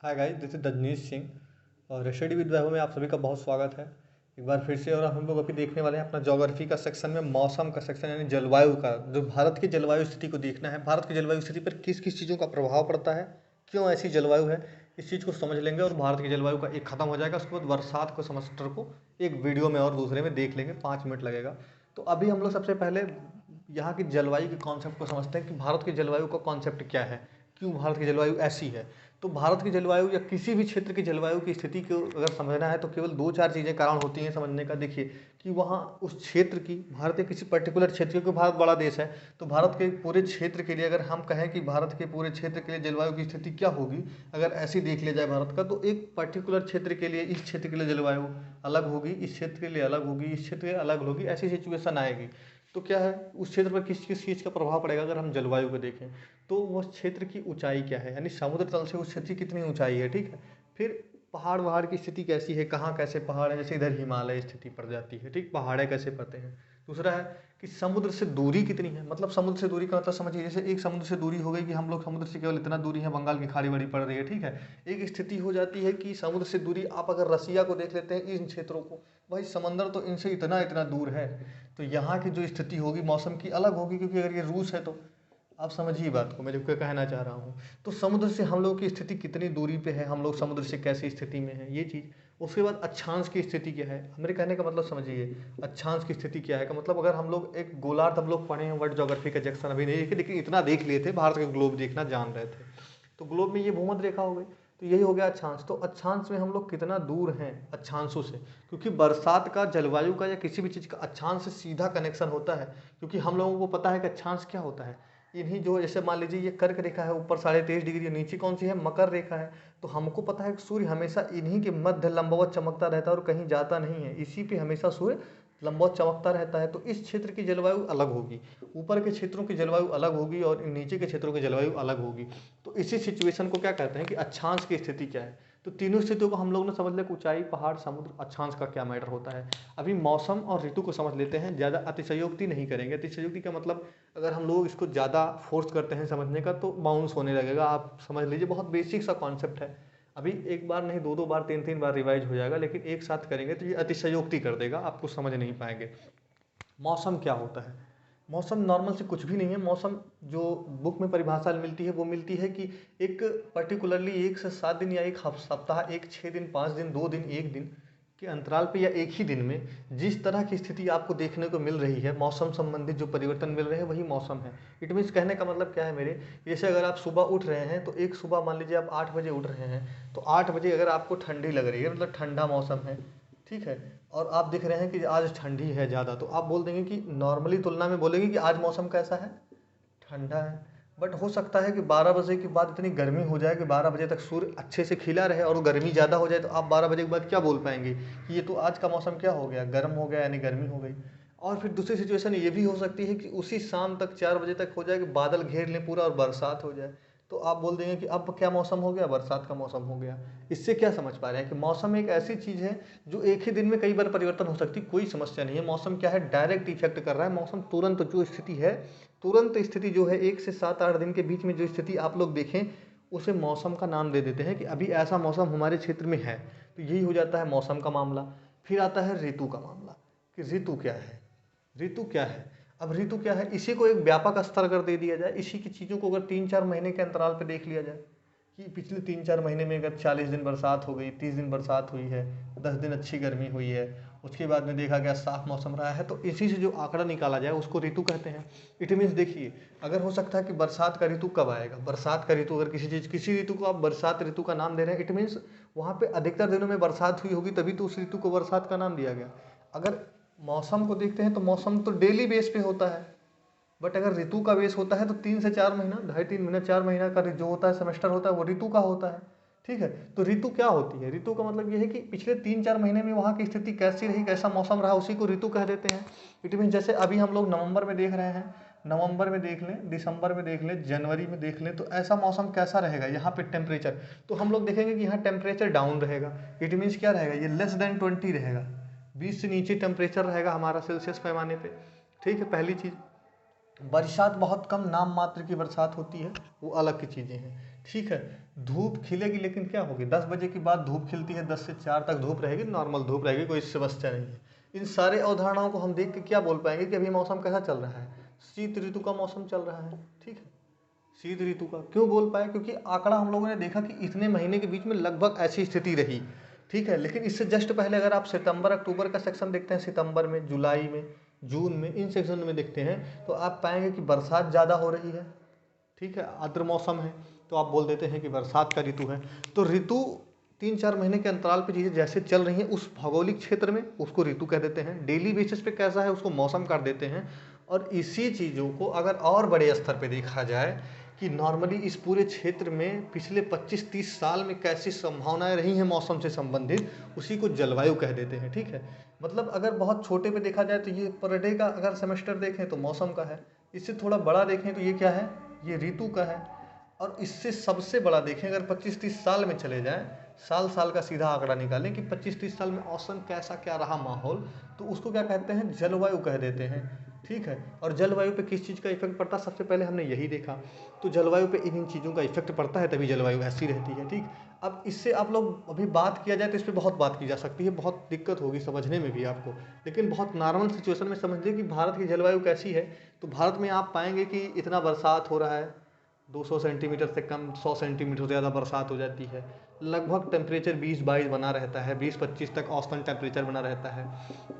Hi guys, this is दजनीश सिंह और study with वैभव में आप सभी का बहुत स्वागत है एक बार फिर से। और हम लोग अभी देखने वाले हैं अपना ज्योग्राफी का सेक्शन में मौसम का सेक्शन यानी जलवायु का, जो भारत की जलवायु स्थिति को देखना है। भारत की जलवायु स्थिति पर किस किस चीज़ों का प्रभाव पड़ता है, क्यों ऐसी जलवायु है, इस चीज़ को समझ लेंगे। और भारत की जलवायु का एक खत्म हो जाएगा, उसके बाद बरसात को सेमेस्टर को एक वीडियो में और दूसरे में देख लेंगे, 5 मिनट लगेगा। तो अभी हम लोग सबसे पहले यहाँ की जलवायु के कॉन्सेप्ट को समझते हैं कि भारत की जलवायु का कॉन्सेप्ट क्या है, क्यों भारत की जलवायु ऐसी है। तो भारत की जलवायु या किसी भी क्षेत्र की जलवायु की स्थिति को अगर समझना है तो केवल दो चार चीज़ें कारण होती हैं समझने का। देखिए कि वहाँ उस क्षेत्र की, भारत के किसी पर्टिकुलर क्षेत्र, क्योंकि भारत बड़ा देश है, तो भारत के पूरे क्षेत्र के लिए अगर हम कहें कि भारत के पूरे क्षेत्र के लिए जलवायु की स्थिति क्या होगी, अगर ऐसी देख लिया जाए भारत का, तो एक पर्टिकुलर क्षेत्र के लिए, इस क्षेत्र के लिए जलवायु अलग होगी, इस क्षेत्र के लिए अलग होगी, इस क्षेत्र के लिए अलग होगी, ऐसी सिचुएशन आएगी। तो क्या है, उस क्षेत्र पर किस किस चीज़ का प्रभाव पड़ेगा अगर हम जलवायु को देखें, तो वो क्षेत्र की ऊंचाई क्या है, यानी समुद्र तल से उस क्षेत्र की कितनी ऊंचाई है। ठीक है, फिर पहाड़ वहाड़ की स्थिति कैसी है, कहाँ कैसे पहाड़ है, जैसे इधर हिमालय स्थिति पड़ जाती है, ठीक, पहाड़े कैसे पड़ते हैं। दूसरा है कि समुद्र से दूरी कितनी है, मतलब समुद्र से दूरी का मतलब समझिए, जैसे एक समुद्र से दूरी हो गई कि हम लोग समुद्र से केवल इतना दूरी है, बंगाल की खाड़ी बड़ी पड़ रही है। ठीक है, एक स्थिति हो जाती है कि समुद्र से दूरी, आप अगर रसिया को देख लेते हैं, इन क्षेत्रों को, भाई समंदर तो इनसे इतना इतना दूर है, तो यहाँ की जो स्थिति होगी मौसम की अलग होगी, क्योंकि अगर ये रूस है तो आप समझिए बात को, मैं जो क्या कहना चाह रहा हूँ। तो समुद्र से हम लोग की स्थिति कितनी दूरी पे है, हम लोग समुद्र से कैसी स्थिति में है, ये चीज़। उसके बाद अक्षांश की स्थिति क्या है, मेरे कहने का मतलब समझिए, अक्षांश की स्थिति क्या है का मतलब, अगर हम लोग एक गोलार्ध हम लोग पढ़े हैं वर्ल्ड ज्योग्राफी का सेक्शन, अभी नहीं देखे लेकिन इतना देख लिए थे, भारत का ग्लोब देखना जान रहे थे। तो ग्लोब में ये भूमध्य रेखा हो गई, तो यही हो गया अक्षांश। तो अक्षांश में हम लोग कितना दूर हैं अक्षांशों से, क्योंकि बरसात का, जलवायु का या किसी भी चीज़ का अक्षांश से सीधा कनेक्शन होता है। क्योंकि हम लोगों को पता है कि अक्षांश क्या होता है, इन्हीं जो, जैसे मान लीजिए ये कर्क रेखा है, ऊपर 23.5 डिग्री, नीचे कौन सी है, मकर रेखा है। तो हमको पता है कि सूर्य हमेशा इन्हीं के मध्य लंबवत चमकता रहता है और कहीं जाता नहीं है, इसी पे हमेशा सूर्य लंबवत चमकता रहता है। तो इस क्षेत्र की जलवायु अलग होगी, ऊपर के क्षेत्रों की जलवायु अलग होगी और नीचे के क्षेत्रों की जलवायु अलग होगी। तो इसी सिचुएशन को क्या कहते हैं कि अक्षांश की स्थिति क्या है। तो तीनों स्थितियों को हम लोग ने समझ लिया, ऊंचाई, पहाड़, समुद्र, अक्षांश का क्या मैटर होता है। अभी मौसम और ऋतु को समझ लेते हैं, ज़्यादा अतिशयोक्ति नहीं करेंगे। अतिशयोक्ति का मतलब, अगर हम लोग इसको ज़्यादा फोर्स करते हैं समझने का तो बाउंस होने लगेगा। आप समझ लीजिए, बहुत बेसिक सा कॉन्सेप्ट है, अभी एक बार नहीं, दो दो बार, तीन तीन बार रिवाइज हो जाएगा, लेकिन एक साथ करेंगे तो ये अतिशयोक्ति कर देगा, आपको समझ नहीं पाएंगे। मौसम क्या होता है, मौसम नॉर्मल से कुछ भी नहीं है। मौसम जो बुक में परिभाषा मिलती है वो मिलती है कि एक पर्टिकुलरली 1 से 7 दिन या एक सप्ताह, एक 6 दिन, 5 दिन, 2 दिन, एक दिन के अंतराल पे या एक ही दिन में जिस तरह की स्थिति आपको देखने को मिल रही है, मौसम संबंधित जो परिवर्तन मिल रहे हैं वही मौसम है। इट मीन्स कहने का मतलब क्या है मेरे, जैसे अगर आप सुबह उठ रहे हैं तो एक सुबह मान लीजिए आप 8 बजे उठ रहे हैं, तो 8 बजे अगर आपको ठंडी लग रही है, मतलब ठंडा मौसम है, ठीक है, और आप देख रहे हैं कि आज ठंडी है ज़्यादा, तो आप बोल देंगे कि नॉर्मली तुलना में बोलेंगे कि आज मौसम कैसा है, ठंडा है। बट हो सकता है कि 12 बजे के बाद इतनी गर्मी हो जाए कि 12 बजे तक सूर्य अच्छे से खिला रहे और गर्मी ज़्यादा हो जाए, तो आप 12 बजे के बाद क्या बोल पाएंगे कि ये तो आज का मौसम क्या हो गया, गर्म हो गया, यानी गर्मी हो गई। और फिर दूसरी सिचुएशन ये भी हो सकती है कि उसी शाम तक 4 बजे तक हो जाए कि बादल घेर लें पूरा और बरसात हो जाए, तो आप बोल देंगे कि अब क्या मौसम हो गया, बरसात का मौसम हो गया। इससे क्या समझ पा रहे हैं कि मौसम एक ऐसी चीज़ है जो एक ही दिन में कई बार परिवर्तन हो सकती है, कोई समस्या नहीं है। मौसम क्या है, डायरेक्ट इफेक्ट कर रहा है। मौसम तुरंत जो स्थिति है, तुरंत स्थिति जो है, 1 से 7-8 दिन के बीच में जो स्थिति आप लोग देखें, उसे मौसम का नाम दे देते हैं कि अभी ऐसा मौसम हमारे क्षेत्र में है। तो यही हो जाता है मौसम का मामला। फिर आता है ऋतु का मामला, कि ऋतु क्या है, ऋतु क्या है। अब ऋतु क्या है, इसी को एक व्यापक स्तर अगर दे दिया जाए, इसी की चीज़ों को अगर 3-4 महीने के अंतराल पर देख लिया जाए कि पिछले 3-4 महीने में अगर 40 दिन बरसात हो गई, 30 दिन बरसात हुई है, 10 दिन अच्छी गर्मी हुई है, उसके बाद में देखा गया साफ मौसम रहा है, तो इसी से जो आंकड़ा निकाला जाए उसको ऋतु कहते हैं। इट मीन्स देखिए, अगर हो सकता है कि बरसात का ऋतु कब आएगा, बरसात का ऋतु, अगर किसी चीज़, किसी ऋतु को आप बरसात ऋतु का नाम दे रहे हैं, इट मीन्स वहाँ पे अधिकतर दिनों में बरसात हुई होगी, तभी तो उस ऋतु को बरसात का नाम दिया गया। अगर मौसम को देखते हैं तो मौसम तो डेली बेस पे होता है, बट अगर ऋतु का बेस होता है तो 3 से 4 महीना, 2.5-3 महीना, 4 महीना का जो होता है सेमेस्टर होता है, वो ऋतु का होता है। ठीक है, तो ऋतु क्या होती है, ऋतु का मतलब ये है कि पिछले 3-4 महीने में वहाँ की स्थिति कैसी रही, कैसा मौसम रहा, उसी को ऋतु कह देते हैं। इट मीन जैसे अभी हम लोग नवंबर में देख रहे हैं, नवंबर में देख लें, दिसंबर में देख लें, जनवरी में देख लें, तो ऐसा मौसम कैसा रहेगा यहाँ पे टेम्परेचर, तो हम लोग देखेंगे कि यहाँ टेम्परेचर डाउन रहेगा। इट मीन्स क्या रहेगा, ये लेस देन 20 रहेगा, 20 से नीचे टेम्परेचर रहेगा हमारा सेल्सियस पैमाने पे। ठीक है, पहली चीज़। बरसात बहुत कम, नाम मात्र की बरसात होती है, वो अलग की चीज़ें हैं। ठीक है। धूप खिलेगी लेकिन क्या होगी, 10 बजे के बाद धूप खिलती है, 10 से 4 तक धूप रहेगी, नॉर्मल धूप रहेगी, कोई समस्या नहीं है। इन सारे अवधारणाओं को हम देख के क्या बोल पाएंगे कि अभी मौसम कैसा चल रहा है, शीत ऋतु का मौसम चल रहा है। ठीक है, शीत ऋतु का क्यों बोल पाए, क्योंकि आंकड़ा हम लोगों ने देखा कि इतने महीने के बीच में लगभग ऐसी स्थिति रही। ठीक है, लेकिन इससे जस्ट पहले अगर आप सितंबर अक्टूबर का सेक्शन देखते हैं, सितंबर में, जुलाई में, जून में, इन सेक्शन में देखते हैं तो आप पाएंगे कि बरसात ज़्यादा हो रही है। ठीक है, आर्द्र मौसम है तो आप बोल देते हैं कि बरसात का ऋतु है। तो ऋतु 3-4 महीने के अंतराल पे चीज़ें जैसे चल रही हैं उस भौगोलिक क्षेत्र में उसको ऋतु कह देते हैं, डेली बेसिस पे कैसा है उसको मौसम कर देते हैं। और इसी चीज़ों को अगर और बड़े स्तर पे देखा जाए कि नॉर्मली इस पूरे क्षेत्र में पिछले 25-30 साल में कैसी संभावनाएं रही हैं मौसम से संबंधित, उसी को जलवायु कह देते हैं। ठीक है, मतलब अगर बहुत छोटे पे देखा जाए तो ये पर डे का अगर सेमेस्टर देखें तो मौसम का है, इससे थोड़ा बड़ा देखें तो ये क्या है, ये ऋतु का है। और इससे सबसे बड़ा देखें अगर 25-30 साल में चले जाएं, साल साल का सीधा आंकड़ा निकालें कि 25-30 साल में औसतन कैसा क्या रहा माहौल, तो उसको क्या कहते हैं, जलवायु कह देते हैं। ठीक है, और जलवायु पे किस चीज़ का इफेक्ट पड़ता है, सबसे पहले हमने यही देखा। तो जलवायु पे इन चीज़ों का इफेक्ट पड़ता है, तभी जलवायु ऐसी रहती है। ठीक, अब इससे आप लोग अभी बात किया जाए तो इस पर बहुत बात की जा सकती है, बहुत दिक्कत होगी समझने में भी आपको, लेकिन बहुत नॉर्मल सिचुएशन में समझ लीजिए कि भारत की जलवायु कैसी है। तो भारत में आप पाएंगे कि इतना बरसात हो रहा है, 200 सेंटीमीटर से कम, 100 सेंटीमीटर से ज़्यादा बरसात हो जाती है। लगभग टेम्परेचर 20-22 बना रहता है, 20-25 तक औसतन टेम्परेचर बना रहता है।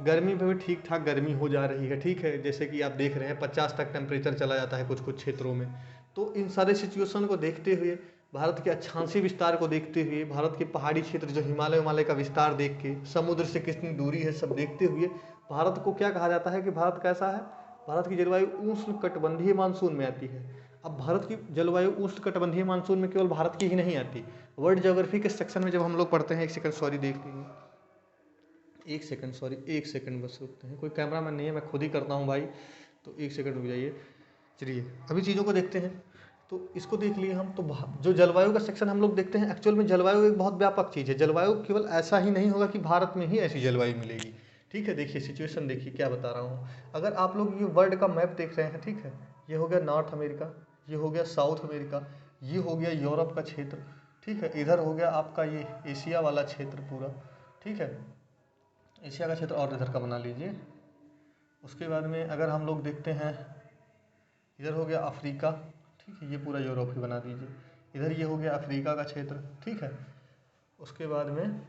गर्मी में भी ठीक ठाक गर्मी हो जा रही है। ठीक है, जैसे कि आप देख रहे हैं 50 तक टेम्परेचर चला जाता है कुछ कुछ क्षेत्रों में। तो इन सारे सिचुएशन को देखते हुए, भारत के अक्षांशीय विस्तार को देखते हुए, भारत के पहाड़ी क्षेत्र जो हिमालय का विस्तार देख के, समुद्र से कितनी दूरी है सब देखते हुए, भारत को क्या कहा जाता है कि भारत कैसा है, भारत की जलवायु उष्णकटिबंधीय मानसून में आती है। अब भारत की जलवायु उष्णकटिबंधीय मानसून में केवल भारत की ही नहीं आती, वर्ल्ड ज्योग्राफी के सेक्शन में जब हम लोग पढ़ते हैं, एक सेकंड सॉरी देख लीजिए, एक सेकंड बस रुकते हैं, कोई कैमरा मैन नहीं है, मैं खुद ही करता हूँ भाई, तो एक सेकंड रुक जाइए। चलिए अभी चीज़ों को देखते हैं, तो इसको देख लिए हम। तो जो जलवायु का सेक्शन हम लोग देखते हैं, एक्चुअल में जलवायु एक बहुत व्यापक चीज़ है। जलवायु केवल ऐसा ही नहीं होगा कि भारत में ही ऐसी जलवायु मिलेगी। ठीक है, देखिए सिचुएशन देखिए क्या बता रहा हूँ। अगर आप लोग ये वर्ल्ड का मैप देख रहे हैं, ठीक है, ये हो गया नॉर्थ अमेरिका, ये हो गया साउथ अमेरिका, ये हो गया यूरोप का क्षेत्र। ठीक है, इधर हो गया आपका ये एशिया वाला क्षेत्र पूरा। ठीक है, एशिया का क्षेत्र और इधर का बना लीजिए। उसके बाद में अगर हम लोग देखते हैं, इधर हो गया अफ्रीका। ठीक है, ये पूरा यूरोप ही बना दीजिए। इधर ये हो गया अफ्रीका का क्षेत्र। ठीक है, उसके बाद में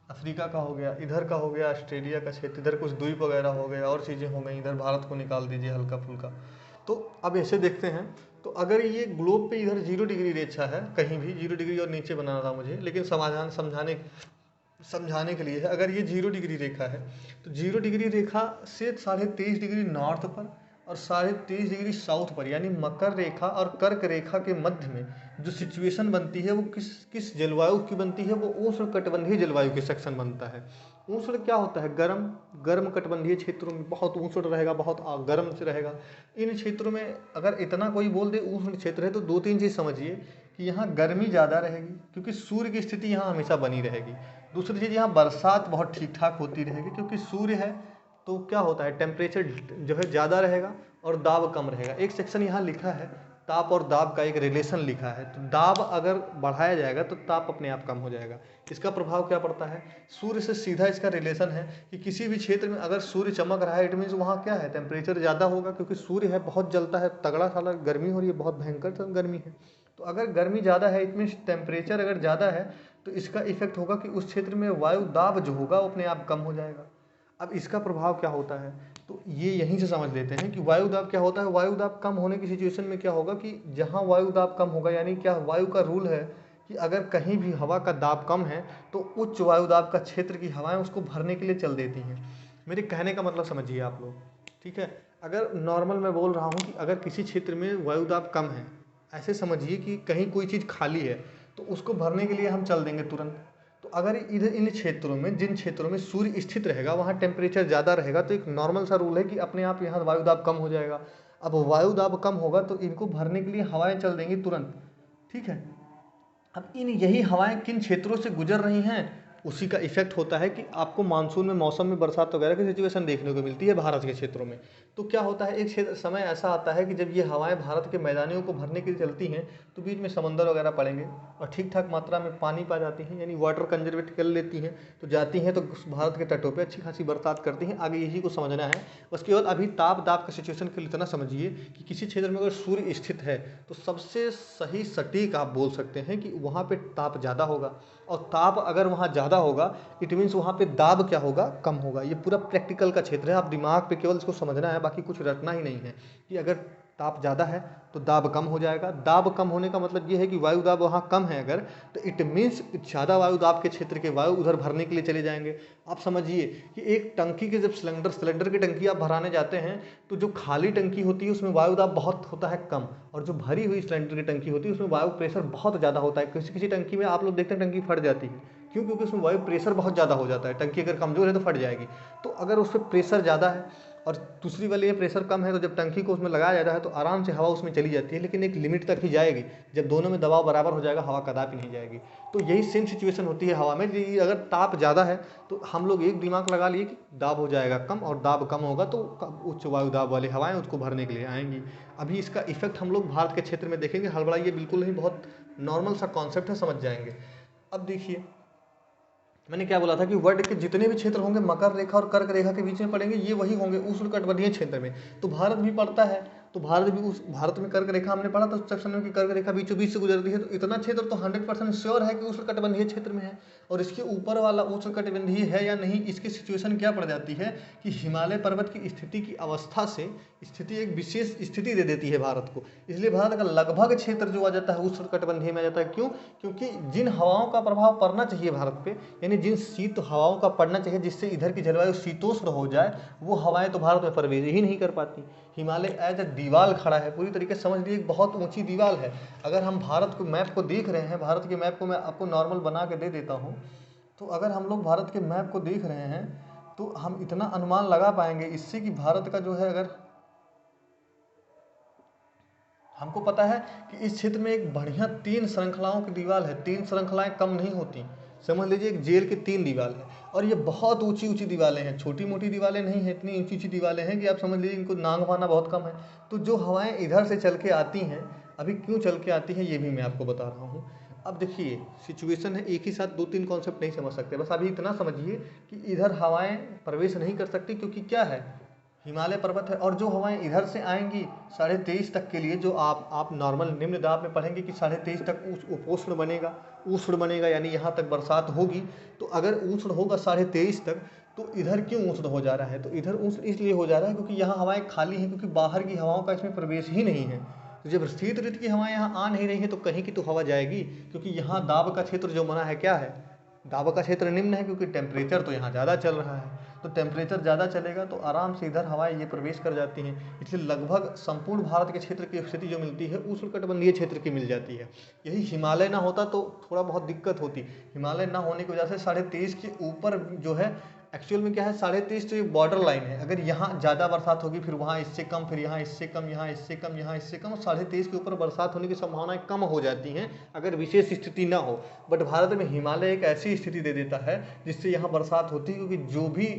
अफ्रीका का हो गया, इधर का हो गया ऑस्ट्रेलिया का क्षेत्र, इधर कुछ द्वीप वगैरह हो गए और चीज़ें हो गई। इधर भारत को निकाल दीजिए हल्का फुल्का। तो अब ऐसे देखते हैं, तो अगर ये ग्लोब पे इधर 0 डिग्री रेखा है, कहीं भी 0 डिग्री और नीचे बनाना था मुझे, लेकिन समाधान समझाने के लिए है। अगर ये 0 डिग्री रेखा है तो 0 डिग्री रेखा से 23.5 डिग्री नॉर्थ पर और 23.5 डिग्री साउथ पर, यानी मकर रेखा और कर्क रेखा के मध्य में जो सिचुएशन बनती है वो किस जलवायु की बनती है, वो उष्णकटिबंधीय जलवायु के सेक्शन बनता है। उष्ण क्या होता है, गर्म कटिबंधीय क्षेत्रों में बहुत उष्ण रहेगा, बहुत गर्म से रहेगा। इन क्षेत्रों में अगर इतना कोई बोल दे उष्ण क्षेत्र है, तो 2-3 चीज़ समझिए कि यहाँ गर्मी ज़्यादा रहेगी क्योंकि सूर्य की स्थिति यहाँ हमेशा बनी रहेगी। दूसरी चीज़, यहाँ बरसात बहुत ठीक ठाक होती रहेगी क्योंकि सूर्य है। तो क्या होता है, टेम्परेचर जो है ज़्यादा रहेगा और दाब कम रहेगा। एक सेक्शन यहाँ लिखा है, ताप और दाब का एक रिलेशन लिखा है। तो दाब अगर बढ़ाया जाएगा तो ताप अपने आप कम हो जाएगा। इसका प्रभाव क्या पड़ता है, सूर्य से सीधा इसका रिलेशन है कि किसी भी क्षेत्र में अगर सूर्य चमक रहा है, इट मीन्स वहाँ क्या है, टेम्परेचर ज़्यादा होगा क्योंकि सूर्य है, बहुत जलता है, तगड़ा साला गर्मी हो रही है, बहुत भयंकर गर्मी है। तो अगर गर्मी ज़्यादा है, इट मीन्स टेम्परेचर अगर ज़्यादा है, तो इसका इफेक्ट होगा कि उस क्षेत्र में वायु दाब जो होगा वो अपने आप कम हो जाएगा। अब इसका प्रभाव क्या होता है, तो ये यहीं से समझ लेते हैं कि वायु दाब क्या होता है। वायु दाब कम होने की सिचुएशन में क्या होगा कि जहाँ वायु दाब कम होगा, यानी क्या वायु का रूल है कि अगर कहीं भी हवा का दाब कम है तो उच्च वायु दाब का क्षेत्र की हवाएं उसको भरने के लिए चल देती हैं। मेरे कहने का मतलब समझिए आप लोग। ठीक है, अगर नॉर्मल मैं बोल रहा हूँ कि अगर किसी क्षेत्र में वायु दाब कम है, ऐसे समझिए कि कहीं कोई चीज़ खाली है तो उसको भरने के लिए हम चल देंगे तुरंत। तो अगर इधर इन क्षेत्रों में, जिन क्षेत्रों में सूर्य स्थित रहेगा, वहाँ टेम्परेचर ज़्यादा रहेगा, तो एक नॉर्मल सा रूल है कि अपने आप यहाँ वायु दाब कम हो जाएगा। अब वायु दाब कम होगा तो इनको भरने के लिए हवाएं चल देंगी तुरंत। ठीक है, अब यही हवाएं किन क्षेत्रों से गुजर रही हैं, उसी का इफेक्ट होता है कि आपको मानसून में मौसम में बरसात वगैरह की सिचुएशन देखने को मिलती है भारत के क्षेत्रों में। तो क्या होता है, एक क्षेत्र समय ऐसा आता है कि जब ये हवाएं भारत के मैदानियों को भरने के लिए चलती हैं तो बीच में समंदर वगैरह पड़ेंगे और ठीक ठाक मात्रा में पानी पा जाती हैं, यानी वाटर कंजर्वेट कर लेती हैं, तो जाती हैं तो भारत के तटों पर अच्छी खासी बरसात करती हैं। आगे यही को समझना है। उसके बाद अभी ताप दाप का सिचुएशन के लिए इतना समझिए कि किसी क्षेत्र में अगर सूर्य स्थित है तो सबसे सही सटीक आप बोल सकते हैं कि वहाँ पे ताप ज़्यादा होगा, और ताप अगर वहाँ ज़्यादा होगा इट मीन्स वहाँ पे दाब क्या होगा, कम होगा। ये पूरा प्रैक्टिकल का क्षेत्र है, आप दिमाग पे केवल इसको समझना है, बाकी कुछ रटना ही नहीं है कि अगर ताप ज़्यादा है तो दाब कम हो जाएगा। दाब कम होने का मतलब ये है कि वायु दाब वहाँ कम है अगर, तो इट मीन्स ज़्यादा वायु दाब के क्षेत्र के वायु उधर भरने के लिए चले जाएंगे। आप समझिए कि एक टंकी के जब सिलेंडर की टंकी आप भराने जाते हैं तो जो खाली टंकी होती है उसमें वायु दाब बहुत होता है कम, और जो भरी हुई सिलेंडर की टंकी होती है उसमें वायु प्रेशर बहुत ज़्यादा होता है। किसी किसी टंकी में आप लोग देखते हैं टंकी फट जाती है, क्यों? क्योंकि उसमें वायु प्रेशर बहुत ज़्यादा हो जाता है। टंकी अगर कमज़ोर है तो फट जाएगी। तो अगर उस पर प्रेशर ज़्यादा है और दूसरी वाली ये प्रेशर कम है तो जब टंकी को उसमें लगाया जाता है तो आराम से हवा उसमें चली जाती है, लेकिन एक लिमिट तक ही जाएगी। जब दोनों में दबाव बराबर हो जाएगा हवा कदापि नहीं जाएगी। तो यही सेम सिचुएशन होती है हवा में कि अगर ताप ज़्यादा है तो हम लोग एक दिमाग लगा लिए कि दाब हो जाएगा कम, और दाब कम होगा तो उच्च वायु दाब वाली हवाएं उसको भरने के लिए आएंगी। अभी इसका इफेक्ट हम लोग भारत के क्षेत्र में देखेंगे। हड़बड़ाइए बिल्कुल नहीं, बहुत नॉर्मल सा कॉन्सेप्ट है, समझ जाएंगे। अब देखिए मैंने क्या बोला था कि वर्ल्ड के जितने भी क्षेत्र होंगे मकर रेखा और कर्क रेखा के बीच में पड़ेंगे, ये वही होंगे उष्णकटिबंधीय क्षेत्र में। तो भारत भी पड़ता है, तो भारत में कर्क रेखा हमने पढ़ा था उस सेक्शन में कि कर्क रेखा बीचों बीच से गुजरती है। तो इतना क्षेत्र तो 100% श्योर है कि उष्णकटिबंधीय क्षेत्र में है। और इसके ऊपर वाला उष्णकटिबंधीय है या नहीं, इसकी सिचुएशन क्या पड़ जाती है कि हिमालय पर्वत की स्थिति की अवस्था से स्थिति एक विशेष स्थिति दे देती है भारत को। इसलिए भारत का लगभग क्षेत्र जो आ जाता है उष्णकटिबंधीय में आ जाता है। क्यों? क्योंकि जिन हवाओं का प्रभाव पड़ना चाहिए भारत पे, यानी जिन शीत हवाओं का पड़ना चाहिए जिससे इधर की जलवायु शीतोष्ण हो जाए, वो हवाएं तो भारत में प्रवेश ही नहीं कर पाती। हिमालय एज अ दीवाल खड़ा है, पूरी तरीके से समझ लीजिए एक बहुत ऊंची दीवार है। अगर हम भारत को मैप को देख रहे हैं, भारत के मैप को मैं आपको नॉर्मल बना के दे देता हूँ, तो अगर हम लोग भारत के मैप को देख रहे हैं तो हम इतना अनुमान लगा पाएंगे इससे कि भारत का जो है, अगर हमको पता है कि इस क्षेत्र में एक बढ़िया 3 श्रृंखलाओं की दीवार है। 3 श्रृंखलाएं कम नहीं होती, समझ लीजिए एक जेल की 3 दीवार है, और ये बहुत ऊंची ऊंची दीवारें हैं, छोटी मोटी दीवारें नहीं है, इतनी ऊंची ऊंची दीवारें हैं कि आप समझ लीजिए इनको नांग पाना बहुत कम है। तो जो हवाएं इधर से चल के आती हैं, अभी क्यों चल के आती हैं ये भी मैं आपको बता रहा हूँ। अब देखिए सिचुएशन है, एक ही साथ 2-3 कॉन्सेप्ट नहीं समझ सकते, बस अभी इतना समझिए कि इधर हवाएं प्रवेश नहीं कर सकती क्योंकि क्या है, हिमालय पर्वत है। और जो हवाएं इधर से आएंगी 23.5 तक के लिए, जो आप नॉर्मल निम्न दाब में पढ़ेंगे कि 23.5 तक उपोष्ण बनेगा, उष्ण बनेगा, यानी यहाँ तक बरसात होगी। तो अगर उष्ण होगा 23.5 तक, तो इधर क्यों उष्ण हो जा रहा है? तो इधर उष्ण इसलिए हो जा रहा है क्योंकि यहाँ हवाएं खाली हैं, क्योंकि बाहर की हवाओं का इसमें प्रवेश ही नहीं है। तो जब शीत ऋतु की हवाएं यहाँ आ नहीं रही हैं तो कहीं की तो हवा जाएगी, क्योंकि यहाँ दाब का क्षेत्र जो बना है क्या है, दाब का क्षेत्र निम्न है, क्योंकि टेम्परेचर तो यहाँ ज़्यादा चल रहा है। तो टेम्परेचर ज़्यादा चलेगा तो आराम से इधर हवाएं ये प्रवेश कर जाती हैं। इसलिए लगभग संपूर्ण भारत के क्षेत्र की स्थिति जो मिलती है उष्णकटिबंधीय क्षेत्र की मिल जाती है। यही हिमालय ना होता तो थोड़ा बहुत दिक्कत होती। हिमालय ना होने की वजह से 23.5 के ऊपर जो है, एक्चुअल में क्या है, 23.5 तो एक बॉर्डर लाइन है। अगर यहाँ ज़्यादा बरसात होगी फिर वहाँ इससे कम, फिर यहाँ इससे कम, यहाँ इससे कम, यहाँ इससे कम, 23.5 के ऊपर बरसात होने की संभावनाएं कम हो जाती हैं अगर विशेष स्थिति ना हो। बट भारत में हिमालय एक ऐसी स्थिति दे देता है जिससे यहाँ बरसात होती है, क्योंकि जो भी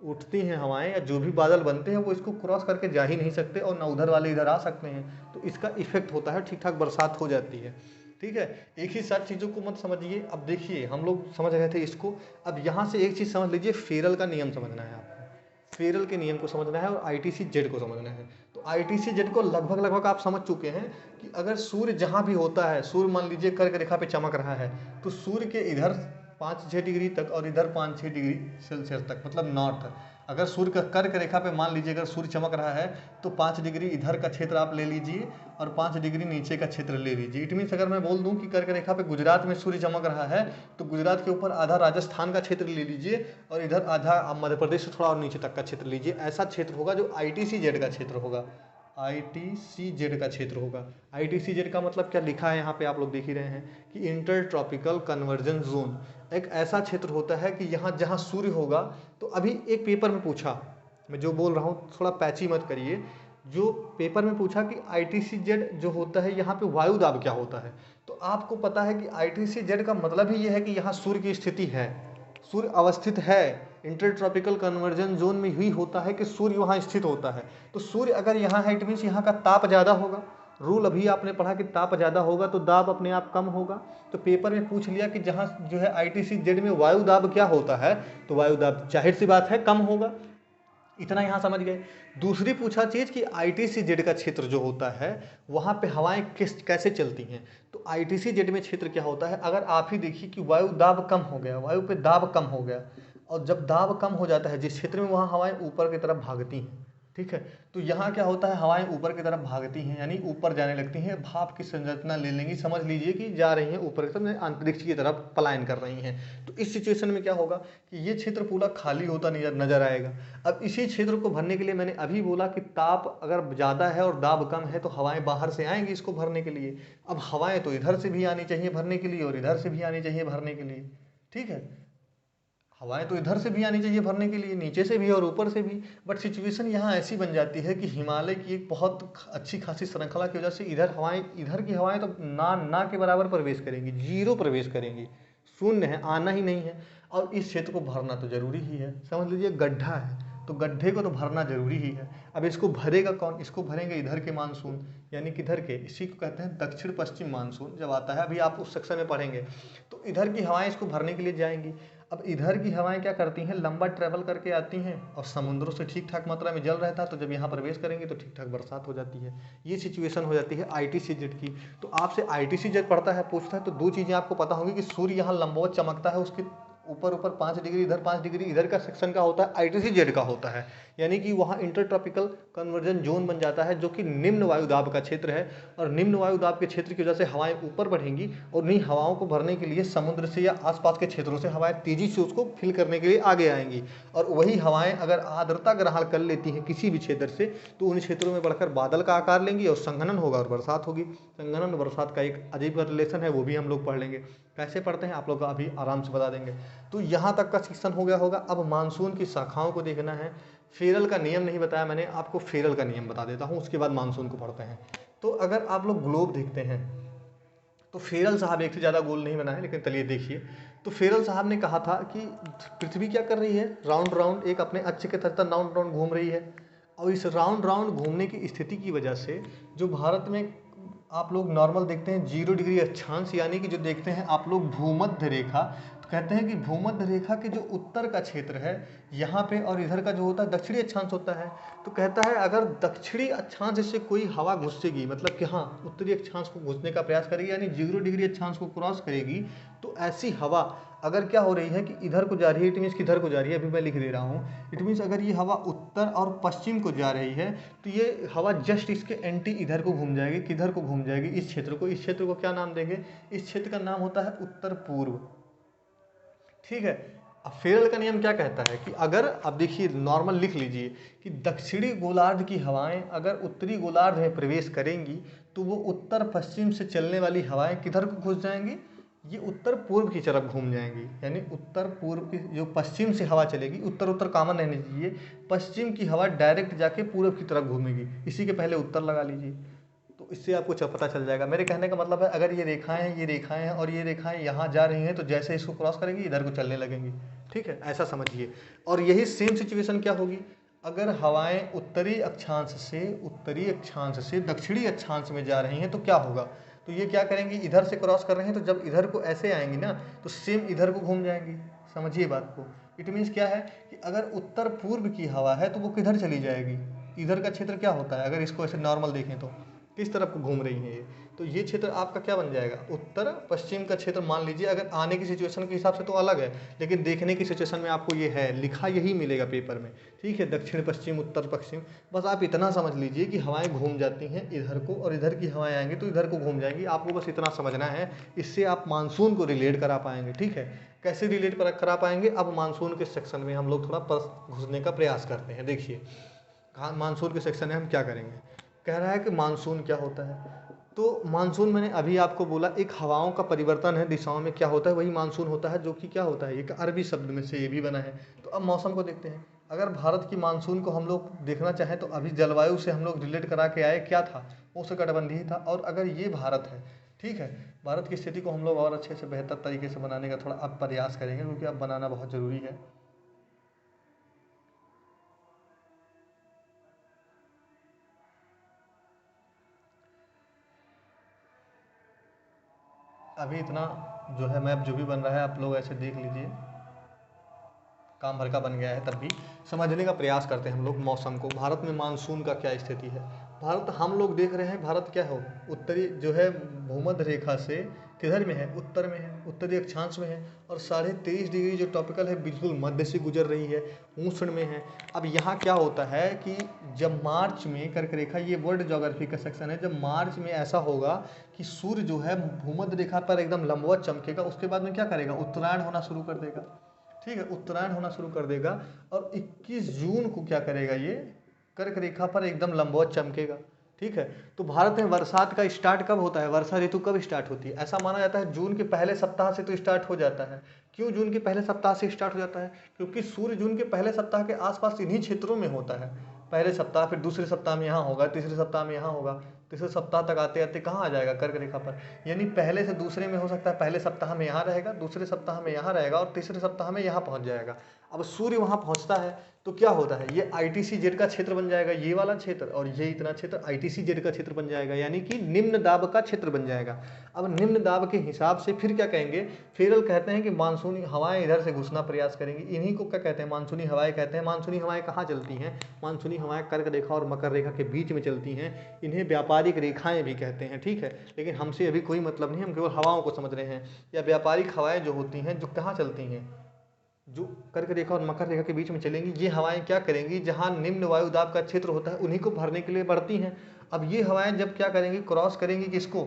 उठती हैं हवाएं या जो भी बादल बनते हैं वो इसको क्रॉस करके जा ही नहीं सकते, और ना उधर वाले इधर आ सकते हैं। तो इसका इफेक्ट होता है, ठीक ठाक बरसात हो जाती है। ठीक है, एक ही साथ चीज़ों को मत समझिए। अब देखिए हम लोग समझ रहे थे इसको, अब यहाँ से एक चीज़ समझ लीजिए, फेरल का नियम समझना है आपको। फेरल के नियम को समझना है और ITC-Z को समझना है। तो ITC-Z को लगभग आप समझ चुके हैं कि अगर सूर्य जहाँ भी होता है, सूर्य मान लीजिए कर्क रेखा पे चमक रहा है, तो सूर्य के इधर 5-6 डिग्री तक और इधर 5-6 डिग्री सेल्सियस तक, मतलब नॉर्थ। अगर सूर्य का कर्क रेखा पे मान लीजिए अगर सूर्य चमक रहा है तो 5 डिग्री इधर का क्षेत्र आप ले लीजिए और 5 डिग्री नीचे का क्षेत्र ले लीजिए। इट मीन्स अगर मैं बोल दूं कि कर्क रेखा पे गुजरात में सूर्य चमक रहा है तो गुजरात के ऊपर आधा राजस्थान का क्षेत्र ले लीजिए और इधर आधा आप मध्य प्रदेश से थोड़ा और नीचे तक का क्षेत्र लीजिए। ऐसा क्षेत्र होगा जो ITC-Z का क्षेत्र होगा। ITC-Z का क्षेत्र होगा। ITC-Z का मतलब क्या लिखा है यहाँ पे आप लोग देख ही रहे हैं कि इंटर ट्रॉपिकल कन्वर्जन जोन। एक ऐसा क्षेत्र होता है कि यहाँ जहाँ सूर्य होगा, तो अभी एक पेपर में पूछा, मैं जो बोल रहा हूँ थोड़ा पैची मत करिए, जो पेपर में पूछा कि ITC-Z जो होता है यहाँ पे वायु दाब क्या होता है, तो आपको पता है कि ITC-Z का मतलब ही ये है कि यहाँ सूर्य की स्थिति है। सूर्य अवस्थित है, इंटर ट्रॉपिकल कन्वर्जन जोन में ही होता है कि सूर्य वहाँ स्थित होता है। तो सूर्य अगर यहाँ है, इट मीन्स यहाँ का ताप ज़्यादा होगा। रूल अभी आपने पढ़ा कि ताप ज़्यादा होगा तो दाब अपने आप कम होगा। तो पेपर में पूछ लिया कि जहाँ जो है ITC-Z में वायु दाब क्या होता है, तो वायु दाब जाहिर सी बात है कम होगा। इतना यहाँ समझ गए। दूसरी पूछा चीज़ कि ITC-Z का क्षेत्र जो होता है वहाँ पे हवाएं कैसे चलती हैं। तो ITC-Z में क्षेत्र क्या होता है, अगर आप ही देखिए कि वायु दाब कम हो गया, वायु पे दाब कम हो गया, और जब दाब कम हो जाता है जिस क्षेत्र में, वहाँ हवाएं ऊपर की तरफ भागती हैं। ठीक है, तो यहाँ क्या होता है, हवाएं ऊपर की तरफ भागती हैं, यानी ऊपर जाने लगती हैं, भाप की संरचना ले लेंगी, समझ लीजिए कि जा रही हैं ऊपर की तरफ, अंतरिक्ष की तरफ पलायन कर रही हैं। तो इस सिचुएशन में क्या होगा कि ये क्षेत्र पूरा खाली होता नजर आएगा। अब इसी क्षेत्र को भरने के लिए मैंने अभी बोला कि ताप अगर ज़्यादा है और दाब कम है तो हवाएं बाहर से आएंगी इसको भरने के लिए। अब हवाएं तो इधर से भी आनी चाहिए भरने के लिए और इधर से भी आनी चाहिए भरने के लिए। ठीक है, हवाएं तो इधर से भी आनी चाहिए भरने के लिए, नीचे से भी और ऊपर से भी। बट सिचुएशन यहाँ ऐसी बन जाती है कि हिमालय की एक बहुत अच्छी खासी श्रृंखला की वजह से इधर की हवाएं तो ना के बराबर प्रवेश करेंगी, जीरो प्रवेश करेंगी, शून्य है, आना ही नहीं है। और इस क्षेत्र को भरना तो जरूरी ही है। समझ लीजिए गड्ढा है तो गड्ढे को तो भरना जरूरी ही है। अब इसको भरेगा कौन, इसको भरेंगे इधर के मानसून, यानी किधर के, इसी को कहते हैं दक्षिण पश्चिम मानसून जब आता है, अभी आप उस सेक्शन में पढ़ेंगे। तो इधर की हवाएं इसको भरने के लिए जाएंगी। अब इधर की हवाएं क्या करती हैं, लंबा ट्रैवल करके आती हैं और समुद्रों से ठीक ठाक मात्रा में जल रहता है, तो जब यहाँ प्रवेश करेंगे तो ठीक ठाक बरसात हो जाती है। ये सिचुएशन हो जाती है ITC-Z की। तो आपसे ITC-Z पढ़ता है, पूछता है, तो दो चीज़ें आपको पता होंगी कि सूर्य यहाँ लंबवत चमकता है, उसके ऊपर 5 डिग्री इधर, 5 डिग्री इधर का सेक्शन का होता है, ITC-Z का होता है, यानी कि वहाँ इंटर ट्रॉपिकल कन्वर्जन जोन बन जाता है, जो कि निम्न वायु दाब का क्षेत्र है। और निम्न वायु दाब के क्षेत्र की वजह से हवाएं ऊपर बढ़ेंगी और उन्हीं हवाओं को भरने के लिए समुद्र से या आसपास के क्षेत्रों से हवाएं तेजी से उसको फिल करने के लिए आगे आएंगी। और वही हवाएं अगर आर्द्रता ग्रहण कर लेती हैं किसी भी क्षेत्र से, तो उन क्षेत्रों में बढ़कर बादल का आकार लेंगी और संघनन होगा और बरसात होगी। संघनन बरसात का एक अजीब रिलेशन है, वो भी हम लोग पढ़ लेंगे। कैसे पढ़ते हैं आप लोग अभी आराम से बता देंगे। तो यहाँ तक का सेक्शन हो गया होगा। अब मानसून की शाखाओं को देखना है। फेरल का नियम नहीं बताया मैंने आपको, फेरल का नियम बता देता हूँ, उसके बाद मानसून को पढ़ते हैं। तो अगर आप लोग ग्लोब देखते हैं तो फेरल साहब एक से ज़्यादा गोल नहीं बनाए, लेकिन चलिए देखिए। तो फेरल साहब ने कहा था कि पृथ्वी क्या कर रही है, राउंड राउंड एक अपने अक्ष के तरफ राउंड राउंड घूम रही है। और इस राउंड राउंड घूमने की स्थिति की वजह से जो भारत में आप लोग नॉर्मल देखते हैं 0 डिग्री अक्षांश, यानी कि जो देखते हैं आप लोग भूमध्य रेखा, तो कहते हैं कि भूमध्य रेखा के जो उत्तर का क्षेत्र है यहाँ पे, और इधर का जो होता है दक्षिणी अक्षांश होता है। तो कहता है अगर दक्षिणी अक्षांश से कोई हवा घुसेगी, मतलब कि हाँ उत्तरी अक्षांश को घुसने का प्रयास करेगी, यानी 0 डिग्री अक्षांश को क्रॉस करेगी, तो ऐसी हवा अगर क्या हो रही है कि इधर को जा रही है, इट मीन्स किधर को जा रही है, अभी मैं लिख दे रहा हूँ। इट मीन्स अगर ये हवा उत्तर और पश्चिम को जा रही है तो ये हवा जस्ट इसके एंटी इधर को घूम जाएगी, किधर को घूम जाएगी, इस क्षेत्र को। इस क्षेत्र को क्या नाम देंगे, इस क्षेत्र का नाम होता है उत्तर पूर्व। ठीक है। अब फेरल का नियम क्या कहता है कि अगर, अब देखिए नॉर्मल लिख लीजिए कि दक्षिणी गोलार्ध की हवाएं अगर उत्तरी गोलार्ध में प्रवेश करेंगी तो वो उत्तर पश्चिम से चलने वाली हवाएं किधर को घुस जाएंगी, ये उत्तर पूर्व की तरफ घूम जाएंगी। यानी उत्तर पूर्व की जो पश्चिम से हवा चलेगी, उत्तर उत्तर कॉमन रहनी चाहिए, पश्चिम की हवा डायरेक्ट जाके पूर्व की तरफ घूमेगी। इसी के पहले उत्तर लगा लीजिए, तो इससे आपको पता चल जाएगा। मेरे कहने का मतलब है अगर ये रेखाएं हैं और ये रेखाएं यहाँ जा रही हैं, तो जैसे इसको क्रॉस करेंगी इधर को चलने लगेंगी। ठीक है, ऐसा समझिए। और यही सेम सिचुएशन क्या होगी, अगर हवाएं उत्तरी अक्षांश से दक्षिणी अक्षांश में जा रही हैं तो क्या होगा, तो ये क्या करेंगी, इधर से क्रॉस कर रहे हैं तो जब इधर को ऐसे आएंगी ना तो सेम इधर को घूम जाएंगी। समझिए बात को। इट मीन्स क्या है कि अगर उत्तर पूर्व की हवा है तो वो किधर चली जाएगी, इधर का क्षेत्र क्या होता है, अगर इसको ऐसे नॉर्मल देखें तो किस तरफ को घूम रही है ये, तो ये क्षेत्र आपका क्या बन जाएगा, उत्तर पश्चिम का क्षेत्र मान लीजिए। अगर आने की सिचुएशन के हिसाब से तो अलग है, लेकिन देखने की सिचुएशन में आपको ये है, लिखा यही मिलेगा पेपर में। ठीक है, दक्षिण पश्चिम उत्तर पश्चिम, बस आप इतना समझ लीजिए कि हवाएं घूम जाती हैं इधर को, और इधर की हवाएं आएंगी तो इधर को घूम जाएंगी। आपको बस इतना समझना है, इससे आप मानसून को रिलेट करा पाएंगे। ठीक है, कैसे रिलेट करा पाएंगे, अब मानसून के सेक्शन में हम लोग थोड़ा घुसने का प्रयास करते हैं। देखिए मानसून के सेक्शन में हम क्या करेंगे। कह रहा है कि मानसून क्या होता है, तो मानसून मैंने अभी आपको बोला एक हवाओं का परिवर्तन है, दिशाओं में क्या होता है वही मानसून होता है, जो कि क्या होता है, एक अरबी शब्द में से ये भी बना है। तो अब मौसम को देखते हैं। अगर भारत की मानसून को हम लोग देखना चाहें तो अभी जलवायु से हम लोग रिलेट करा के आए, क्या था, उष्णकटिबंधीय था। और अगर ये भारत है, ठीक है। भारत की स्थिति को हम लोग और अच्छे से बेहतर तरीके से बनाने का थोड़ा अब प्रयास करेंगे, क्योंकि अब बनाना बहुत ज़रूरी है। अभी इतना जो है मैप जो भी बन रहा है आप लोग ऐसे देख लीजिए, काम भर का बन गया है, तब भी समझने का प्रयास करते हैं हम लोग मौसम को। भारत में मानसून का क्या स्थिति है, भारत हम लोग देख रहे हैं, भारत क्या हो, उत्तरी जो है भूमध्य रेखा से किधर में है, उत्तर में है, उत्तरी अक्षांश में है, और 23.5 डिग्री जो टॉपिकल है बिल्कुल मध्य से गुजर रही है, उष्ण में है। अब यहाँ क्या होता है कि जब मार्च में कर्क रेखा, ये वर्ल्ड ज्योग्राफी का सेक्शन है, जब मार्च में ऐसा होगा कि सूर्य जो है भूमध्य रेखा पर एकदम लंबवत चमकेगा, उसके बाद में क्या करेगा, उत्तरायण होना शुरू कर देगा। ठीक है, उत्तरायण होना शुरू कर देगा, और 21 जून को क्या करेगा, ये कर्क रेखा पर एकदम लंबवत चमकेगा। ठीक है, तो भारत में बरसात का स्टार्ट कब होता है, वर्षा ऋतु कब स्टार्ट होती है, ऐसा माना जाता है जून के पहले सप्ताह से तो स्टार्ट हो जाता है। क्यों जून के पहले सप्ताह से स्टार्ट हो जाता है, क्योंकि सूर्य जून के पहले सप्ताह के आसपास इन्हीं क्षेत्रों में होता है। पहले सप्ताह, फिर दूसरे सप्ताह में यहाँ होगा, तीसरे सप्ताह में यहाँ होगा, तीसरे सप्ताह तक आते आते कहाँ आ जाएगा, कर्क रेखा पर। यानी पहले से दूसरे में हो सकता है, पहले सप्ताह में यहाँ रहेगा, दूसरे सप्ताह में यहाँ रहेगा, और तीसरे सप्ताह में यहाँ पहुँच जाएगा। अब सूर्य वहाँ पहुँचता है तो क्या होता है, ये ITC-Z का क्षेत्र बन जाएगा, ये वाला क्षेत्र, और ये इतना क्षेत्र ITC-Z का क्षेत्र बन जाएगा, यानी कि निम्न दाब का क्षेत्र बन जाएगा। अब निम्न दाब के हिसाब से फिर क्या कहेंगे, फेरल कहते हैं कि मानसूनी हवाएं इधर से घुसना प्रयास करेंगी, इन्हीं को क्या कहते हैं, मानसूनी हवाएं कहते हैं। मानसूनी हवाएं कहाँ चलती हैं, मानसूनी हवाएं कर्क रेखा और मकर रेखा के बीच में चलती हैं, इन्हें व्यापारिक रेखाएं भी कहते हैं। ठीक है, लेकिन हमसे अभी कोई मतलब नहीं, हम केवल हवाओं को समझ रहे हैं। या व्यापारिक हवाएं जो होती हैं, जो कहाँ चलती हैं, जो कर्क रेखा और मकर रेखा के बीच में चलेंगी, ये हवाएं क्या करेंगी, जहाँ निम्न वायुदाब का क्षेत्र होता है उन्हीं को भरने के लिए बढ़ती हैं। अब ये हवाएं जब क्या करेंगी, क्रॉस करेंगी किसको,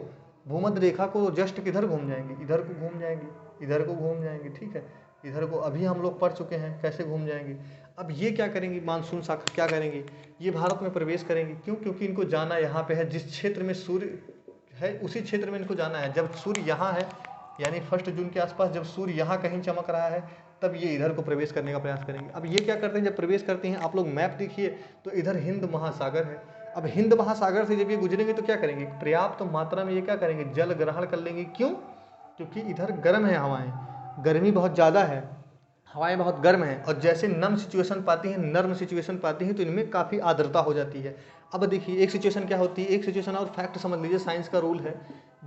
भूमध्य रेखा को, जस्ट किधर घूम जाएंगी, इधर को घूम जाएंगी, इधर को घूम जाएंगी। ठीक है, इधर को अभी हम लोग पढ़ चुके हैं कैसे घूम जाएंगी। अब ये क्या करेंगी, मानसून शाखा क्या करेंगी, ये भारत में प्रवेश करेंगी। क्यों, क्योंकि इनको जाना यहाँ पे है, जिस क्षेत्र में सूर्य है उसी क्षेत्र में इनको जाना है। जब सूर्य यहाँ है, यानी 1 जून के आसपास जब सूर्य यहाँ कहीं चमक रहा है, तब ये इधर को प्रवेश करने का प्रयास करेंगे। अब ये क्या करते हैं, जब प्रवेश करते हैं, आप लोग मैप देखिए तो इधर हिंद महासागर है। अब हिंद महासागर से जब ये गुजरेंगे तो क्या करेंगे, पर्याप्त तो मात्रा में ये क्या करेंगे, जल ग्रहण कर लेंगे। क्यों, क्योंकि इधर गर्म है हवाएं, गर्मी बहुत ज़्यादा है, हवाएं बहुत गर्म हैं, और जैसे नम सिचुएशन पाती हैं, नर्म सिचुएशन पाती हैं, तो इनमें काफ़ी आर्द्रता हो जाती है। अब देखिए एक सिचुएशन क्या होती है, एक सिचुएशन और फैक्ट समझ लीजिए, साइंस का रूल है,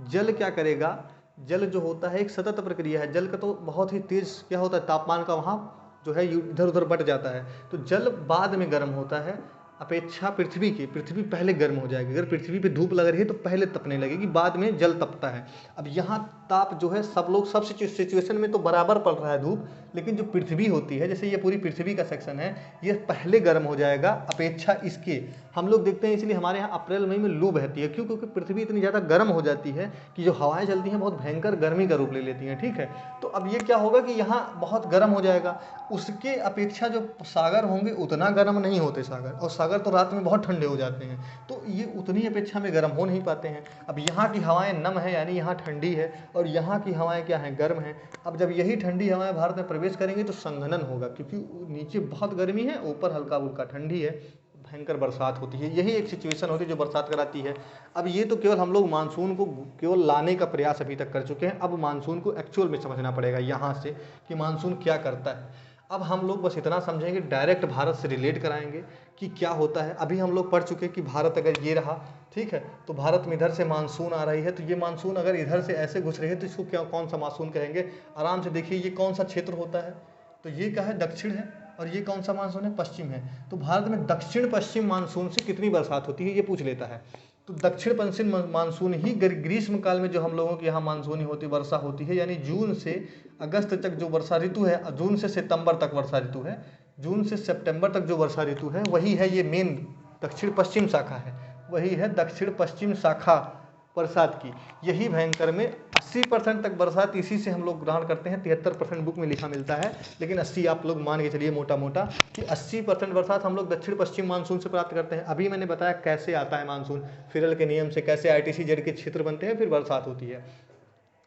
जल क्या करेगा, जल जो होता है एक सतत प्रक्रिया है, जल का तो बहुत ही तेज क्या होता है, तापमान का वहाँ जो है इधर उधर बढ़ जाता है, तो जल बाद में गर्म होता है अपेक्षा पृथ्वी की। पृथ्वी पहले गर्म हो जाएगी, अगर पृथ्वी पे धूप लग रही है तो पहले तपने लगेगी, बाद में जल तपता है। अब यहाँ ताप जो है सब लोग सब सिचुएशन में तो बराबर पड़ रहा है धूप, लेकिन जो पृथ्वी होती है, जैसे ये पूरी पृथ्वी का सेक्शन है, ये पहले गर्म हो जाएगा अपेक्षा इसके। हम लोग देखते हैं इसलिए हमारे यहाँ अप्रैल मई में लू बहती है। क्यों, क्योंकि पृथ्वी इतनी ज़्यादा गर्म हो जाती है कि जो हवाएं चलती हैं बहुत भयंकर गर्मी का रूप ले लेती हैं। ठीक है, तो अब ये क्या होगा कि यहाँ बहुत गर्म हो जाएगा, उसके अपेक्षा जो सागर होंगे उतना गर्म नहीं होते सागर, और सागर तो रात में बहुत ठंडे हो जाते हैं, तो ये उतनी अपेक्षा में गर्म हो नहीं पाते हैं। अब यहाँ की हवाएं नम है, यानी यहाँ ठंडी है, और यहाँ की हवाएं क्या हैं, गर्म हैं। अब जब यही ठंडी हवाएं भारत में प्रवेश करेंगी तो संघनन होगा, क्योंकि नीचे बहुत गर्मी है, ऊपर हल्का फुल्का ठंडी है, भयंकर बरसात होती है। यही एक सिचुएशन होती है जो बरसात कराती है। अब ये तो केवल हम लोग मानसून को केवल लाने का प्रयास अभी तक कर चुके हैं, अब मानसून को एक्चुअल में समझना पड़ेगा यहाँ से कि मानसून क्या करता है। अब हम लोग बस इतना समझेंगे, डायरेक्ट भारत से रिलेट कराएंगे कि क्या होता है। अभी हम लोग पढ़ चुके कि भारत अगर ये रहा, ठीक है, तो भारत में इधर से मानसून आ रही है, तो ये मानसून अगर इधर से ऐसे घुस रही है तो इसको क्या, कौन सा मानसून कहेंगे। आराम से देखिए ये कौन सा क्षेत्र होता है, तो ये क्या है, दक्षिण है, और ये कौन सा मानसून है, पश्चिम है। तो भारत में दक्षिण पश्चिम मानसून से कितनी बरसात होती है ये पूछ लेता है। तो दक्षिण पश्चिम मानसून ही ग्रीष्म काल में जो हम लोगों के यहाँ मानसूनी होती वर्षा होती है, यानी जून से अगस्त तक जो वर्षा ऋतु है, जून से सितंबर तक वर्षा ऋतु है, जून से सितंबर तक जो वर्षा ऋतु है वही है ये मेन दक्षिण पश्चिम शाखा है, वही है दक्षिण पश्चिम शाखा बरसात की। यही भयंकर में 80% तक बरसात इसी से हम लोग ग्रहण करते हैं। 73% बुक में लिखा मिलता है, लेकिन 80 आप लोग मान के चलिए मोटा मोटा कि 80% बरसात हम लोग दक्षिण पश्चिम मानसून से प्राप्त करते हैं। अभी मैंने बताया कैसे आता है मानसून, फिरल के नियम से कैसे ITC-Z के क्षेत्र बनते हैं, फिर बरसात होती है।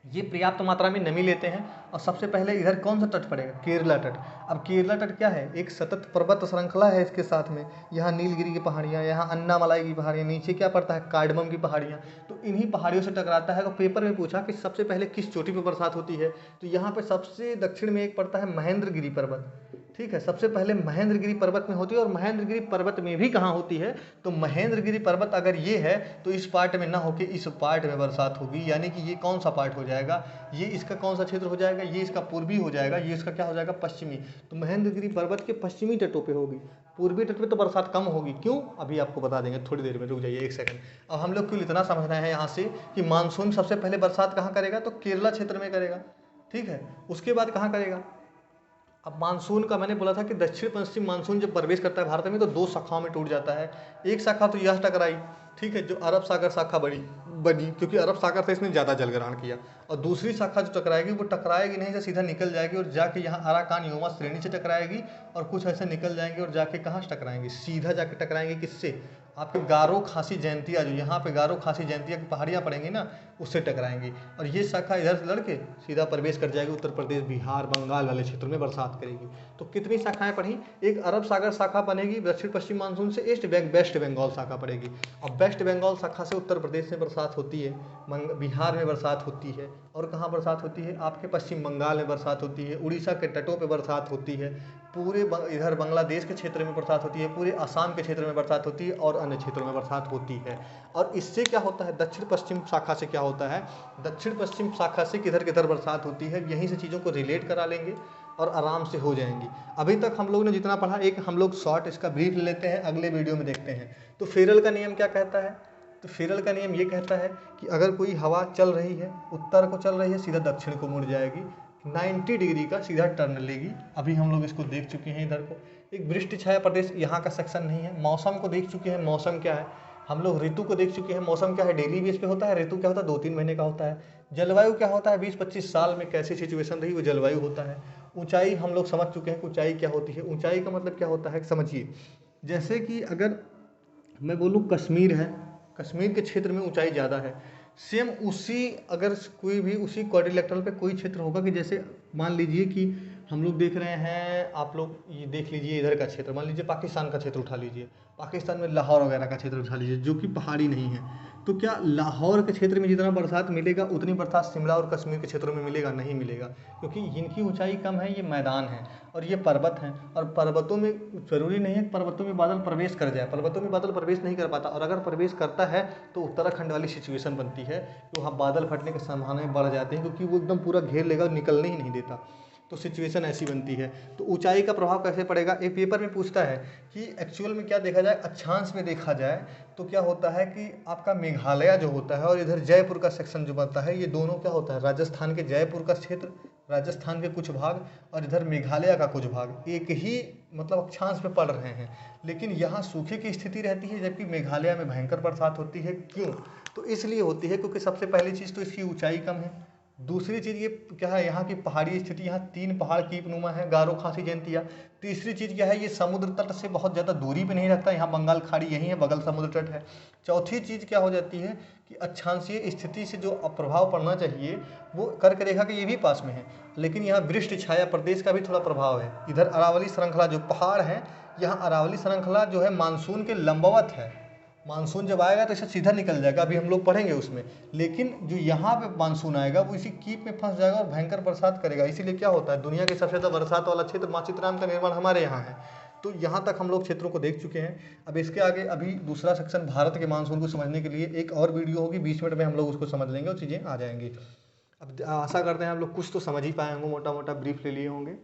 ये पर्याप्त मात्रा में नमी लेते हैं। और सबसे पहले इधर कौन सा तट पड़ेगा? केरला तट। अब केरला तट क्या है? एक सतत पर्वत श्रृंखला है इसके साथ में। यहाँ नीलगिरी की पहाड़ियाँ, यहाँ अन्नामलाई की पहाड़ियाँ, नीचे क्या पड़ता है? कार्डमम की पहाड़ियाँ। तो इन्हीं पहाड़ियों से टकराता है। तो पेपर में पूछा कि सबसे पहले किस चोटी पर बरसात होती है, तो यहाँ पे सबसे दक्षिण में एक पड़ता है महेंद्रगिरी पर्वत। ठीक है, सबसे पहले महेंद्रगिरी पर्वत में होती है। और महेंद्रगिरी पर्वत में भी कहाँ होती है? तो महेंद्रगिरी पर्वत अगर ये है तो इस पार्ट में ना होके इस पार्ट में बरसात होगी। यानी कि ये कौन सा पार्ट हो जाएगा? ये इसका कौन सा क्षेत्र हो जाएगा? ये इसका पूर्वी हो जाएगा, ये इसका क्या हो जाएगा? पश्चिमी। तो महेंद्रगिरी पर्वत के पश्चिमी तटों पे होगी। पूर्वी तट पे तो बरसात कम होगी। क्यों? अभी आपको बता देंगे थोड़ी देर में, रुक जाइए एक सेकंड। अब हम लोग क्यों इतना समझना है यहाँ से कि मानसून सबसे पहले बरसात कहाँ करेगा? तो केरला क्षेत्र में करेगा। ठीक है, उसके बाद कहाँ करेगा? अब मानसून का मैंने बोला था कि दक्षिण पश्चिम मानसून जब प्रवेश करता है भारत में तो दो शाखाओं में टूट जाता है। एक शाखा तो यह टकराई, ठीक है, जो अरब सागर शाखा बनी क्योंकि अरब सागर से इसने ज़्यादा जल ग्रहण किया। और दूसरी शाखा जो टकराएगी वो टकराएगी नहीं, से सीधा निकल जाएगी और जाके यहाँ अराकान योमा श्रेणी से टकराएगी। और कुछ ऐसे निकल जाएंगे और जाके कहाँ से टकराएंगे? सीधा जाके टकराएंगे किससे? आपके गारो खासी जयंतिया, जो यहाँ पे गारो खासी जयंतिया की पहाड़ियाँ पड़ेंगी ना, उससे टकराएंगी। और ये शाखा इधर से लड़के सीधा प्रवेश कर जाएगी उत्तर प्रदेश, बिहार, बंगाल वाले क्षेत्रों में बरसात करेगी। तो कितनी शाखाएं पढ़ी? एक अरब सागर शाखा बनेगी दक्षिण पश्चिम मानसून से, वेस्ट बंगाल शाखा पड़ेगी। और वेस्ट बंगाल शाखा से उत्तर प्रदेश में बरसात होती है, बिहार में बरसात होती है। और कहाँ बरसात होती है? आपके पश्चिम बंगाल में बरसात होती है, उड़ीसा के तटों पर बरसात होती है, पूरे इधर बांग्लादेश के क्षेत्र में बरसात होती है, पूरे असम के क्षेत्र में बरसात होती है और अन्य क्षेत्रों में बरसात होती है। और इससे क्या होता है? दक्षिण पश्चिम शाखा से क्या होता है? दक्षिण पश्चिम शाखा से किधर किधर बरसात होती है, यहीं से चीज़ों को रिलेट करा लेंगे और आराम से हो जाएंगी। अभी तक हम लोग ने जितना पढ़ा, एक हम लोग शॉर्ट इसका ब्रीफ ले लेते हैं, अगले वीडियो में देखते हैं। तो फेरल का नियम क्या कहता है? तो फेरल का नियम ये कहता है कि अगर कोई हवा चल रही है, उत्तर को चल रही है, सीधा दक्षिण को मुड़ जाएगी, 90 डिग्री का सीधा टर्न लेगी। अभी हम लोग इसको देख चुके हैं। इधर को एक वृष्टि छाया प्रदेश यहाँ का सेक्शन नहीं है। मौसम को देख चुके हैं, मौसम क्या है। हम लोग ऋतु को देख चुके हैं, मौसम क्या है, डेली बेस पे होता है। ऋतु क्या होता है? 2-3 महीने का होता है। जलवायु क्या होता है? 20-25 साल में कैसी सिचुएशन रही वो जलवायु होता है। ऊंचाई हम लोग समझ चुके हैं कि ऊंचाई क्या होती है। ऊंचाई का मतलब क्या होता है समझिए। जैसे कि अगर मैं बोलूँ कश्मीर है, कश्मीर के क्षेत्र में ऊंचाई ज़्यादा है। सेम उसी अगर कोई भी उसी क्वाड्रिलेटरल पे कोई क्षेत्र होगा कि जैसे मान लीजिए कि हम लोग देख रहे हैं, आप लोग ये देख लीजिए इधर का क्षेत्र, मान लीजिए पाकिस्तान का क्षेत्र उठा लीजिए, पाकिस्तान में लाहौर वगैरह का क्षेत्र उठा लीजिए जो कि पहाड़ी नहीं है। तो क्या लाहौर के क्षेत्र में जितना बरसात मिलेगा उतनी बरसात शिमला और कश्मीर के क्षेत्रों में मिलेगा? नहीं मिलेगा, क्योंकि इनकी ऊंचाई कम है, ये मैदान है और ये पर्वत हैं। और पर्वतों में ज़रूरी नहीं है कि पर्वतों में बादल प्रवेश कर जाए, पर्वतों में बादल प्रवेश नहीं कर पाता। और अगर प्रवेश करता है तो उत्तराखंड वाली सिचुएशन बनती है कि वहाँ बादल फटने की संभावनाएं बढ़ जाती हैं, क्योंकि वो एकदम पूरा घेर लेगा और निकलने ही नहीं देता। तो सिचुएशन ऐसी बनती है। तो ऊंचाई का प्रभाव कैसे पड़ेगा? एक पेपर में पूछता है कि एक्चुअल में क्या देखा जाए, अक्षांश में देखा जाए तो क्या होता है कि आपका मेघालय जो होता है और इधर जयपुर का सेक्शन जो बनता है, ये दोनों क्या होता है? राजस्थान के जयपुर का क्षेत्र, राजस्थान के कुछ भाग और इधर मेघालय का कुछ भाग एक ही मतलब अक्षांश में पड़ रहे हैं। लेकिन यहाँ सूखे की स्थिति रहती है, जबकि मेघालय में भयंकर बरसात होती है। क्यों? तो इसलिए होती है क्योंकि सबसे पहली चीज़ तो इसकी ऊंचाई कम है। दूसरी चीज़ ये क्या है, यहाँ की पहाड़ी स्थिति, यहाँ 3 पहाड़ कीपनुमा है, गारो खासी जयंतिया। तीसरी चीज़ क्या है, ये समुद्र तट से बहुत ज़्यादा दूरी पे नहीं रखता, यहाँ बंगाल खाड़ी यहीं है, बगल समुद्र तट है। चौथी चीज़ क्या हो जाती है कि अक्षांशीय स्थिति से जो प्रभाव पड़ना चाहिए वो कर्क रेखा के ये भी पास में है, लेकिन यहाँ वृष्टि छाया प्रदेश का भी थोड़ा प्रभाव है। इधर अरावली श्रृंखला जो पहाड़ है, यहाँ अरावली श्रृंखला जो है मानसून के लंबवत है। मानसून जब आएगा तो इसे सीधा निकल जाएगा, अभी हम लोग पढ़ेंगे उसमें। लेकिन जो यहाँ पे मानसून आएगा वो इसी कीप में फंस जाएगा और भयंकर बरसात करेगा। इसीलिए क्या होता है, दुनिया के सबसे ज़्यादा बरसात वाला क्षेत्र माचित्राम का निर्माण हमारे यहाँ है। तो यहाँ तक हम लोग क्षेत्रों को देख चुके हैं। अब इसके आगे अभी दूसरा सेक्शन भारत के मानसून को समझने के लिए एक और वीडियो होगी, 20 मिनट में हम लोग उसको समझ लेंगे और चीज़ें आ जाएंगी। अब आशा करते हैं हम लोग कुछ तो समझ ही पाए होंगे, मोटा मोटा ब्रीफ ले लिए होंगे।